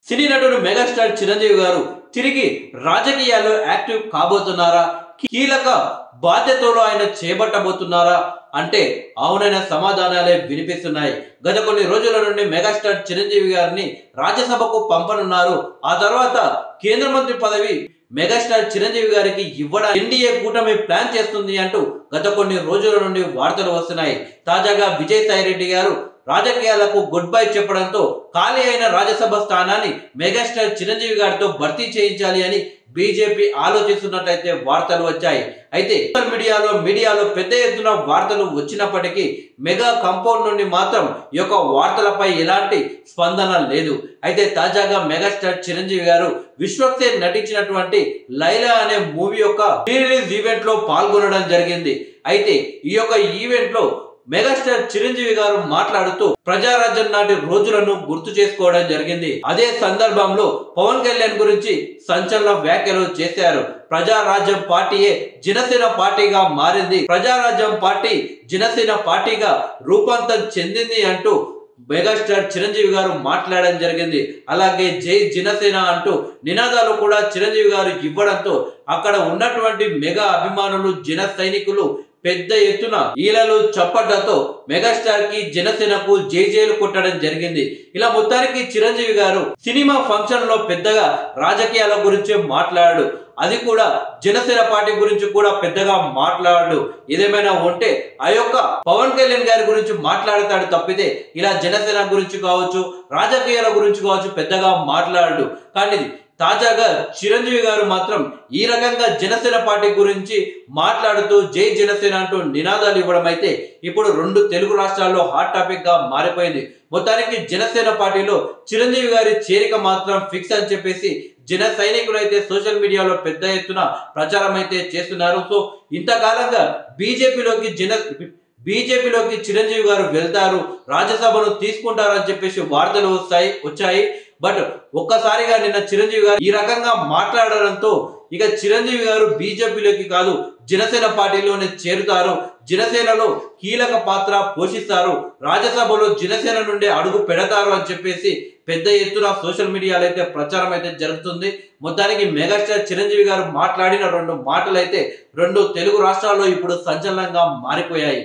సినీ నటుడు మెగాస్టార్ చిరంజీవి గారు తిరిగి రాజకీయాల్లో యాక్టివ్ కాబోతున్నారా? కీలక బాధ్యతలు ఆయన చేపట్టబోతున్నారా అంటే అవునైన సమాధానాలే వినిపిస్తున్నాయి. గత కొన్ని రోజుల నుండి మెగాస్టార్ చిరంజీవి గారిని రాజ్యసభకు పంపనున్నారు. ఆ తర్వాత కేంద్ర మంత్రి పదవి మెగాస్టార్ చిరంజీవి గారికి ఇవ్వడానికి ఎన్డీఏ కూటమి ప్లాన్ చేస్తుంది అంటూ గత కొన్ని రోజుల నుండి వార్తలు వస్తున్నాయి. తాజాగా విజయసాయి రెడ్డి గారు రాజకీయాలకు గుడ్ బై చెప్పడంతో ఖాళీ అయిన రాజ్యసభ స్థానాన్ని మెగాస్టార్ చిరంజీవి గారితో భర్తీ చేయించాలి అని బీజేపీ ఆలోచిస్తున్నట్లయితే వార్తలు వచ్చాయి. అయితే సోషల్ మీడియాలో పెద్ద ఎత్తున వార్తలు వచ్చినప్పటికీ మెగా కంపౌండ్ నుండి మాత్రం ఈ యొక్క వార్తలపై ఎలాంటి స్పందన లేదు. అయితే తాజాగా మెగాస్టార్ చిరంజీవి గారు విశ్వక్సేన్ నటించినటువంటి లైలా అనే మూవీ యొక్క రిలీజ్ ఈవెంట్ లో పాల్గొనడం జరిగింది. అయితే ఈ యొక్క ఈవెంట్ లో మెగాస్టార్ చిరంజీవి గారు మాట్లాడుతూ ప్రజారాజ్యం నాటి రోజులను గుర్తు చేసుకోవడం జరిగింది. అదే సందర్భంలో పవన్ కళ్యాణ్ గురించి సంచలన వ్యాఖ్యలు చేశారు. ప్రజారాజ్యం పార్టీయే జనసేన పార్టీగా మారింది, ప్రజారాజ్యం పార్టీ జనసేన పార్టీగా రూపాంతరం చెందింది అంటూ మెగాస్టార్ చిరంజీవి గారు మాట్లాడడం జరిగింది. అలాగే జై జనసేన అంటూ నినాదాలు కూడా చిరంజీవి గారు ఇవ్వడంతో అక్కడ ఉన్నటువంటి మెగా అభిమానులు జన సైనికులు పెద్ద ఎత్తున ఈలలు చప్పట్లతో మెగాస్టార్ కి జనసేనకు జైలు కొట్టడం జరిగింది. ఇలా మొత్తానికి చిరంజీవి గారు సినిమా ఫంక్షన్ లో పెద్దగా రాజకీయాల గురించి మాట్లాడాడు. అది కూడా జనసేన పార్టీ గురించి కూడా పెద్దగా మాట్లాడాడు. ఏదేమైనా ఉంటే ఆ యొక్క పవన్ కళ్యాణ్ గారి గురించి మాట్లాడతాడు తప్పితే ఇలా జనసేన గురించి కావచ్చు, రాజకీయాల గురించి కావచ్చు పెద్దగా మాట్లాడాడు. కానీ తాజాగా చిరంజీవి గారు మాత్రం ఈ రకంగా జనసేన పార్టీ గురించి మాట్లాడుతూ జై జనసేన అంటూ నినాదాలు ఇవ్వడం అయితే ఇప్పుడు రెండు తెలుగు రాష్ట్రాల్లో హాట్ టాపిక్ గా మారిపోయింది. మొత్తానికి జనసేన పార్టీలో చిరంజీవి గారి చేరిక మాత్రం ఫిక్స్ అని చెప్పేసి జన సైనికులు అయితే సోషల్ మీడియాలో పెద్ద ఎత్తున ప్రచారం అయితే చేస్తున్నారు. సో ఇంతకాలంగా బీజేపీలోకి చిరంజీవి గారు వెళ్తారు, రాజ్యసభను తీసుకుంటారని చెప్పేసి వార్తలు వచ్చాయి. బట్ ఒక్కసారిగా నిన్న చిరంజీవి గారు ఈ రకంగా మాట్లాడడంతో ఇక చిరంజీవి గారు బీజేపీలోకి కాదు జనసేన పార్టీలోనే చేరుతారు, జనసేనలో కీలక పాత్ర పోషిస్తారు, రాజ్యసభలో జనసేన నుండి అడుగు పెడతారు అని చెప్పేసి పెద్ద ఎత్తున సోషల్ మీడియాలో అయితే ప్రచారం అయితే జరుగుతుంది. మొత్తానికి మెగాస్టార్ చిరంజీవి గారు మాట్లాడిన రెండు మాటలు అయితే రెండు తెలుగు రాష్ట్రాల్లో ఇప్పుడు సంచలనంగా మారిపోయాయి.